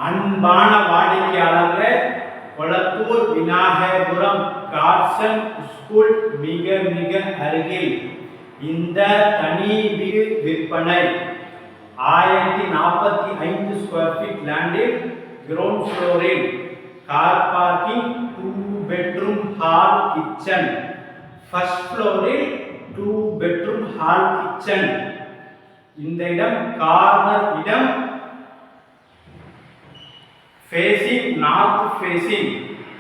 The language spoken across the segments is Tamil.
அன்பான வாடிக்கையாளர்களே, கொளத்தூர் விநாயகபுரம் காட்சன் ஸ்கூல் மிக மிக அருகில் இந்த தனி வீடு விற்பனை 1045 ஸ்கொயர் ஃபீட் லேண்டில் கிரவுண்ட் ஃப்ளோரில் car parking 2 bedroom hall kitchen, first ஃப்ளோரில் 2 பெட்ரூம் ஹால் கிச்சன். இந்த இடம் கார்னர் இடம், facing north facing,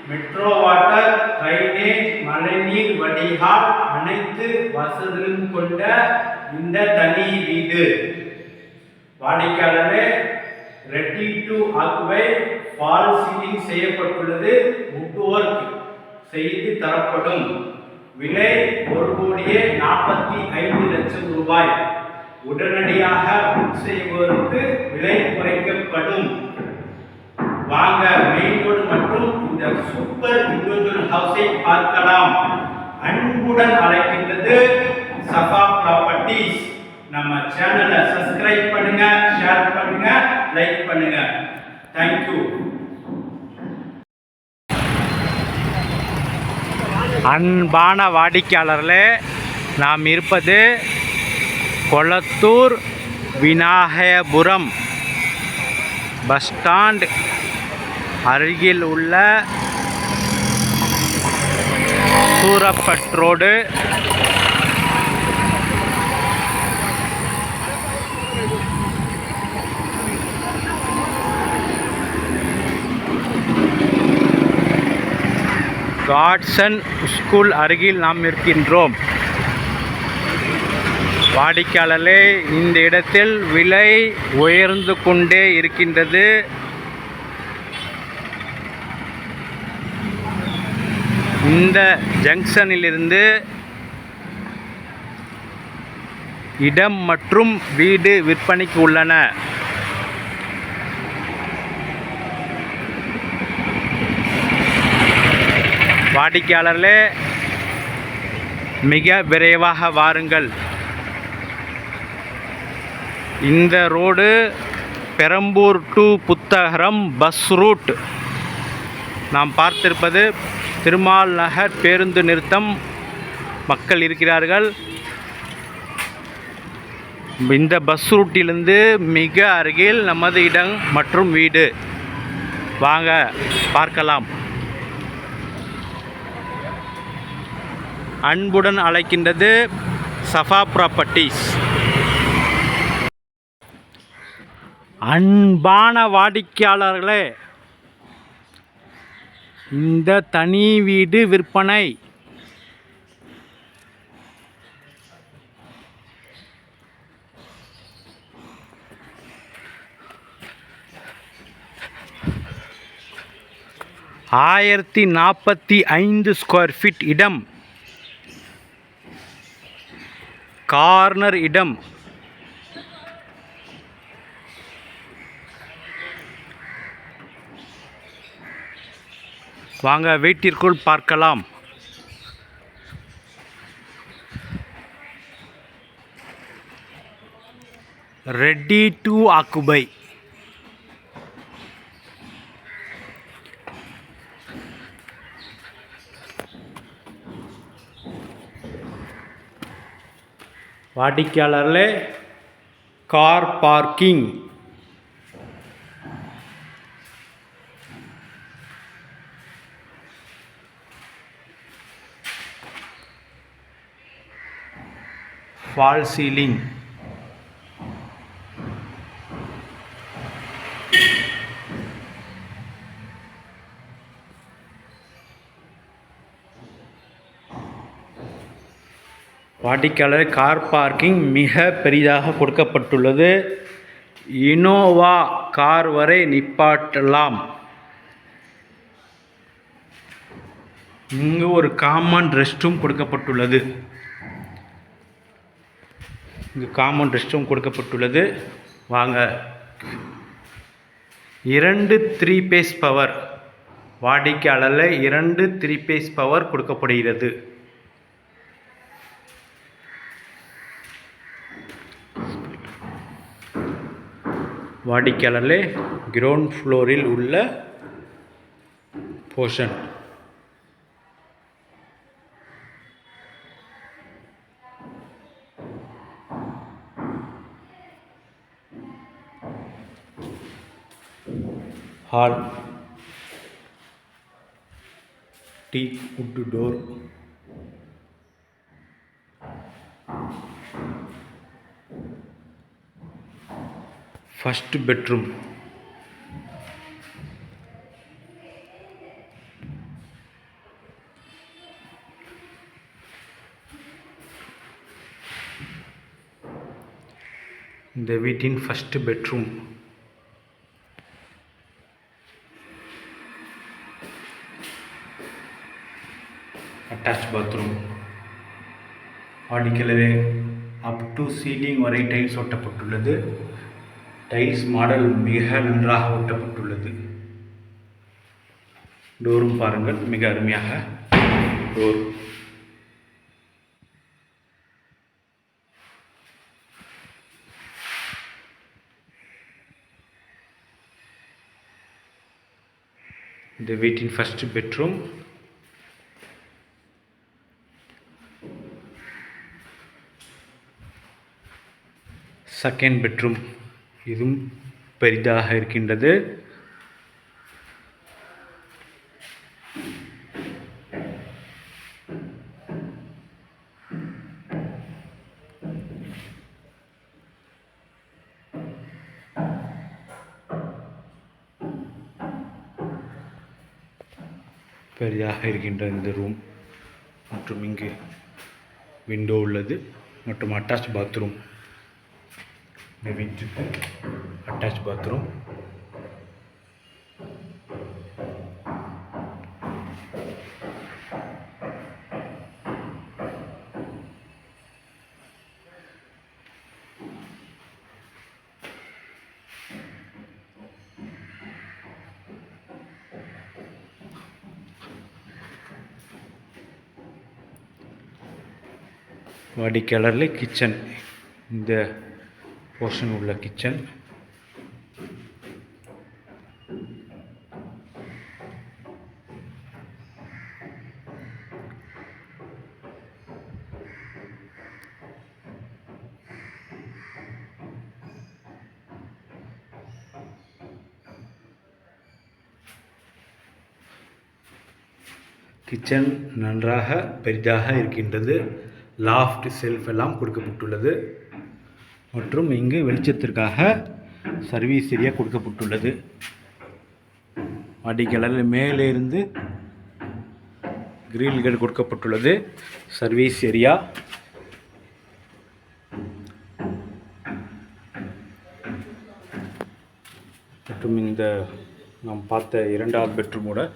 metro water, drainage, மழைநீர் வடிகால் அனைத்து வசதிகளும் கொண்ட இந்த தனி வீடு. வாடிக்கையாளரே, ready to occupy, fall ceiling செய்யப்பட்டுள்ளது, வுட் ஒர்க் செய்து தரப்படும். விலை 1,45,00,000 ரூபாய். உடனடியாக புக் செய்வோருக்கு விலை குறைக்கப்படும். வாங்க மெயின் ரோடு மற்றும் இந்த சூப்பர் இண்டிவிஜுவல் ஹவுஸை பார்க்கலாம். அன்புடன் அழைக்கின்றது சஃபா ப்ராப்பர்ட்டிஸ். நம்ம சேனலை சப்ஸ்கிரைப் பண்ணுங்க, ஷேர் பண்ணுங்க, லைக் பண்ணுங்க. தேங்க்யூ. அன்பான வாடிக்கையாளர்களே, நாம் இருப்பது கொளத்தூர் விநாயகபுரம் பஸ் ஸ்டாண்ட் அருகில் உள்ள சூரப்பட் ரோடு. காட்சன் ஸ்கூல் அருகில் நாம் இருக்கின்றோம். வாடிக்கையாளர்களே, இந்த இடத்தில் விலை உயர்ந்து கொண்டே இருக்கின்றது. இந்த ஜங்ஷனிலிருந்து இடம் மற்றும் வீடு விற்பனைக்கு உள்ளன. வாடிக்கையாளர்களே, மிக விரைவாக வாருங்கள். இந்த road Perambur to Puthagaram bus route. நாம் பார்த்திருப்பது திருமால் நகர் பேருந்து நிறுத்தம். மக்கள் இருக்கிறார்கள். இந்த பஸ் ரூட்டிலிருந்து மிக அருகில் நமது இடம் மற்றும் வீடு. வாங்க பார்க்கலாம். அன்புடன் அழைக்கின்றது சஃபா ப்ராப்பர்ட்டிஸ். அன்பான வாடிக்கையாளர்களே, இந்த தனி வீடு விற்பனை. ஆயிரத்தி 45 ஸ்கொயர் ஃபீட் இடம், கார்னர் இடம். வாங்க வீட்டிற்குள் பார்க்கலாம். Ready to occupy. வாடிக்கையாளர்களே, கார் பார்க்கிங், ஃபால் சீலிங், வாடிக்கையாளர் கார் பார்க்கிங் மிக பெரிதாக கொடுக்கப்பட்டுள்ளது. இனோவா கார் வரை நிப்பாட்டலாம். இங்கு ஒரு காமன் ரெஸ்ட் ரூம் கொடுக்கப்பட்டுள்ளது. வாங்க. 2 3 பேஸ் பவர். வாடிக்கையாளரில் 2 3 பேஸ் பவர் கொடுக்கப்படுகிறது. வாடிக்கையாளர்களே கிரவுண்ட் ஃப்ளோரில் உள்ள portion. Hall, teak wood door, first bedroom, இந்த வீட்டின் ஃபர்ஸ்ட் பெட்ரூம். Attach bathroom. வாடிக்கையாளரே அப் டு சீலிங் வரை டைல்ஸ் ஒட்டப்பட்டுள்ளது. டைல்ஸ் மாடல் மிக நன்றாக ஒட்டப்பட்டுள்ளது. டோரும் பாருங்கள், மிக அருமையாக டோர். இந்த வீட்டின் ஃபர்ஸ்ட் பெட்ரூம். Second bedroom. இதுவும் பெரிதாக இருக்கின்றது. பெரிதாக இருக்கின்ற இந்த ரூம் மற்றும் இங்கு விண்டோ உள்ளது மற்றும் அட்டாச் பாத்ரூம். இந்த வீட்டுக்கு அட்டாச் பாத்ரூம். வாடிக்கையாளர்களே கிச்சன். இந்த போர்ஷன் உள்ள கிச்சன். கிச்சன் நன்றாக பெரிதாக இருக்கின்றது. லாஃப்ட் செல்ஃப் எல்லாம் கொடுக்கப்பட்டுள்ளது மற்றும் இங்கு வெளிச்சத்திற்காக சர்வீஸ் ஏரியா கொடுக்கப்பட்டுள்ளது. வாடிக்கையாளர் மேலே இருந்து கிரில்கள் கொடுக்கப்பட்டுள்ளது. Service area. மற்றும் இந்த நாம் பார்த்த இரண்டாவது பெட்ரூமோட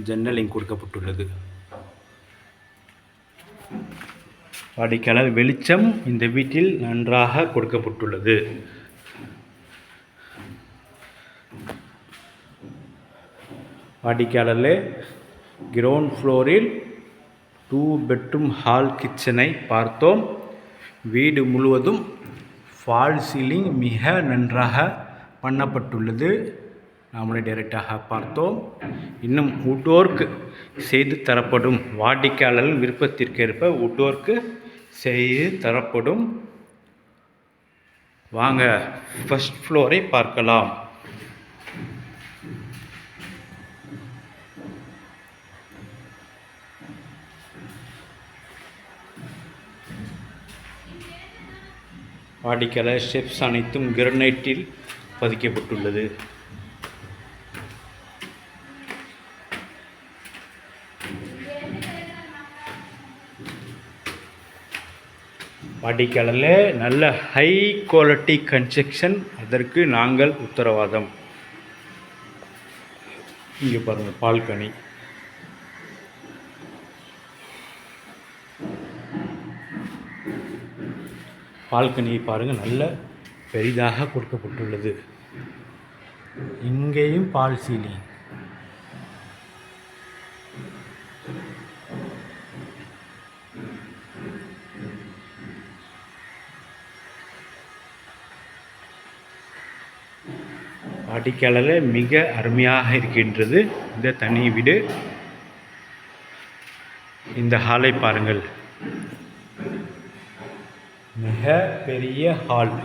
ஜன்னல் இங்கு கொடுக்கப்பட்டுள்ளது. வாடிக்கையாளர் வெளிச்சம் இந்த வீட்டில் நன்றாக கொடுக்கப்பட்டுள்ளது. வாடிக்கையாளர்களே கிரவுண்ட் ஃப்ளோரில் 2 பெட்ரூம் ஹால் கிச்சனை பார்த்தோம். வீடு முழுவதும் ஃபால் சீலிங் மிக நன்றாக பண்ணப்பட்டுள்ளது. நாமளே டைரெக்டாக பார்த்தோம். இன்னும் வுட் ஒர்க் செய்து தரப்படும். வாடிக்கையாளர்கள் விருப்பத்திற்கேற்ப வுட் ஒர்க்கு செய்து தரப்படும். வாங்க ஃபர்ஸ்ட் ஃப்ளோரை பார்க்கலாம். வாடிக்கையாளர் ஸ்டெப்ஸ் அனைத்தும் கிரானைட்டில் பதிக்கப்பட்டுள்ளது. வாடிக்கையாளர்களே நல்ல ஹை குவாலிட்டி கன்ஸ்ட்ரக்ஷன், அதற்கு நாங்கள் உத்தரவாதம். இங்கே பாருங்கள் பால்கனி. பால்கனியை பாருங்கள், நல்ல பெரிதாக கொடுக்கப்பட்டுள்ளது. இங்கேயும் பால் சீலிங். வாடிக்கையாளர் மிக அருமையாக இருக்கின்றது இந்த தனி வீடு. இந்த ஹாலை பாருங்கள், மிக பெரிய ஹால்.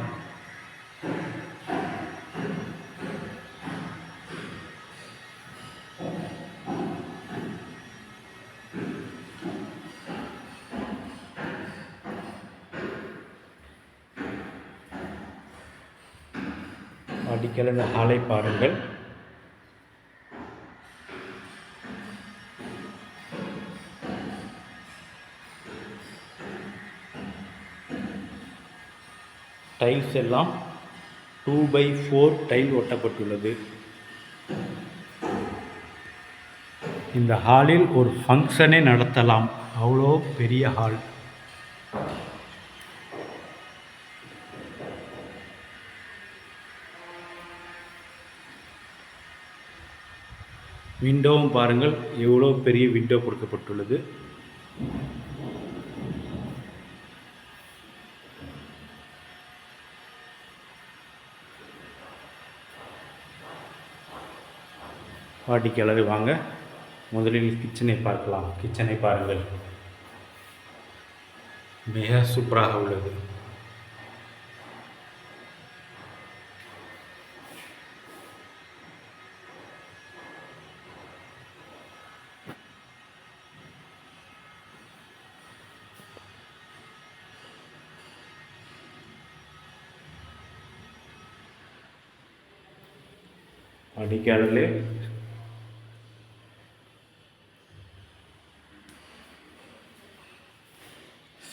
வாடிக்கையாளர் இந்த ஹாலை பாருங்கள். டைல்ஸ் எல்லாம் 2x4 டைல் ஒட்டப்பட்டுள்ளது. இந்த ஹாலில் ஒரு ஃபங்க்ஷனே நடத்தலாம், அவ்வளோ பெரிய ஹால். விண்டோவும் பாருங்கள், எவ்வளோ பெரிய விண்டோ கொடுக்கப்பட்டுள்ளது. வாடிக்கையாளர் வாங்க, முதலில் கிச்சனை பார்க்கலாம். கிச்சனை பாருங்கள், மிக சூப்பராக உள்ளது. வாடிக்கையாளர்களே,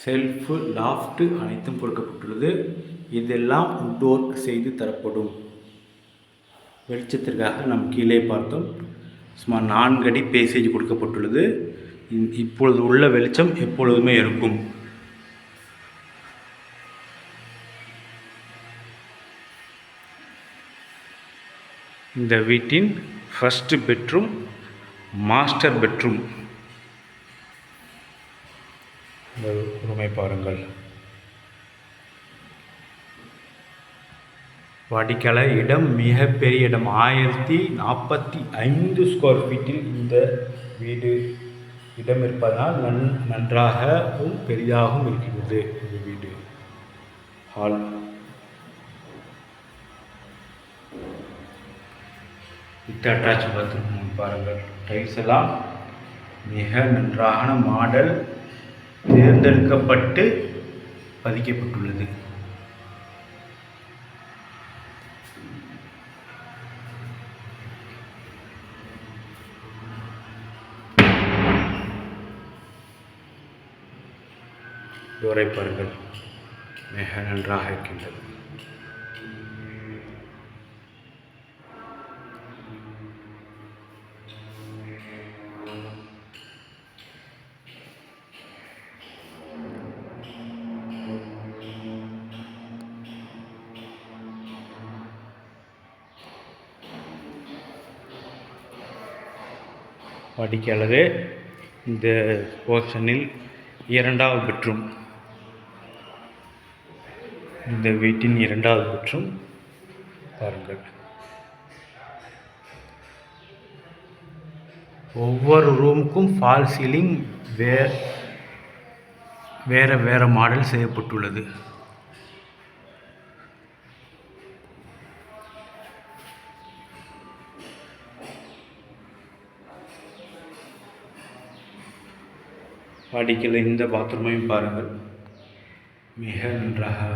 செல்ஃபு, லாஃப்ட்டு அனைத்தும் கொடுக்கப்பட்டுள்ளது. இதெல்லாம் உட் ஒர்க் செய்து தரப்படும். வெளிச்சத்திற்காக நாம் கீழே பார்த்தோம், சுமார் 4 அடி பேசேஜ் கொடுக்கப்பட்டுள்ளது. இப்பொழுது உள்ள வெளிச்சம் எப்பொழுதுமே இருக்கும். இந்த வீட்டின் ஃபர்ஸ்ட் பெட்ரூம், மாஸ்டர் பெட்ரூம். ரூமை பாருங்கள். வாடிக்கையாளர் இடம் மிகப்பெரிய இடம், 1045 ஸ்கொயர் ஃபீட்டில் இந்த வீடு இடம் இருப்பதால் நன்றாகவும் பெரிதாகவும் இருக்கிறது. இந்த வீடு ஹால். வித் அட்டாச் பாத்ரூம் பாருங்கள். டைல்ஸ் எல்லாம் மிக நன்றான மாடல் தேர்ந்தெடுக்கப்பட்டு பதிக்கப்பட்டுள்ளது. டோரை பாருங்கள், மிக நன்றாக இருக்கின்றது. வாடிக்கையாளரே, இந்த போர்ஷனில் 2வது பெட்ரூம், இந்த வீட்டின் 2வது பெட்ரூம் பாருங்கள். ஒவ்வொரு ரூமுக்கும் ஃபால் சீலிங் வேறு மாடல் செய்யப்பட்டுள்ளது. வாடிக்கையில் இந்த பாத்ரூமையும் பாருங்கள், மிக நன்றாக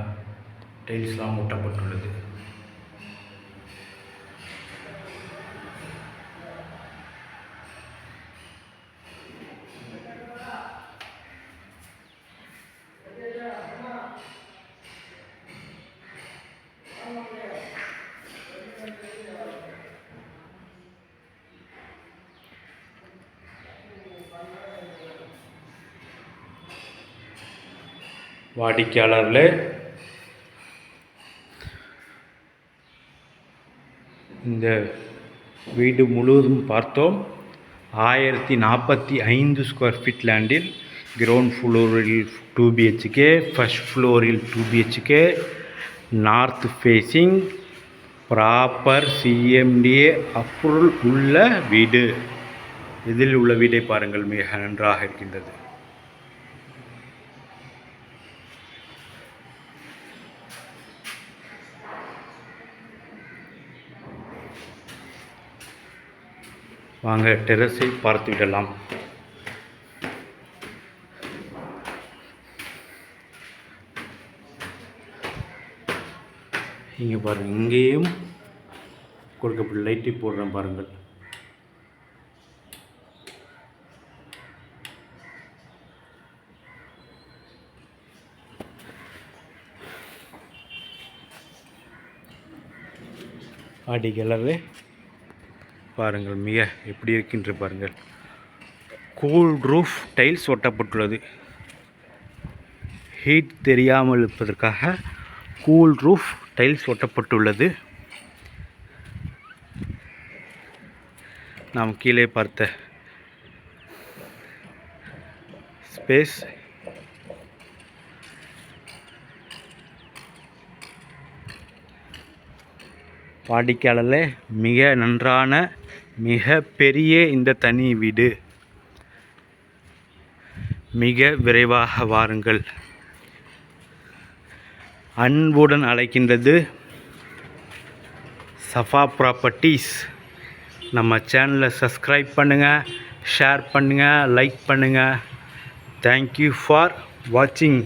டைல்ஸ்லாம் ஒட்டப்பட்டுள்ளது. வாடிக்கையாளர்களே, இந்த வீடு முழுவதும் பார்த்தோம். 1045 ஸ்கொயர் ஃபீட் லேண்டில் கிரவுண்ட் ஃப்ளோரில் 2 BHK, ஃபர்ஸ்ட் ஃப்ளோரில் 2 BHK, north facing, proper CMDA approval உள்ள வீடு. இதில் உள்ள வீட்டை பாருங்கள், மிக நன்றாக இருக்கின்றது. வாங்க டெரஸை பார்த்து விடலாம். இங்கே பாருங்கள், இங்கேயும் கொடுக்கப்பட்ட லைட்டை போடுறேன் பாருங்கள். ஆடி கலரில் பாருங்கள், மிக எப்படி இருக்கின்ற பாருங்கள். கூல் ரூஃப் டைல்ஸ் ஒட்டப்பட்டுள்ளது. ஹீட் தெரியாமல் இருப்பதற்காக கூல் ரூஃப் டைல்ஸ் ஒட்டப்பட்டுள்ளது. நாம் கீழே பார்த்த ஸ்பேஸ் வாடிக்கையாளர்களே, மிக நன்றான மிக பெரிய இந்த தனி வீடு. மிக விரைவாக வாருங்கள். அன்புடன் அழைக்கின்றது சஃபா ப்ராப்பர்ட்டிஸ். நம்ம சேனலை சப்ஸ்கிரைப் பண்ணுங்கள், ஷேர் பண்ணுங்கள், லைக் பண்ணுங்கள். தேங்க்யூ ஃபார் வாட்சிங்.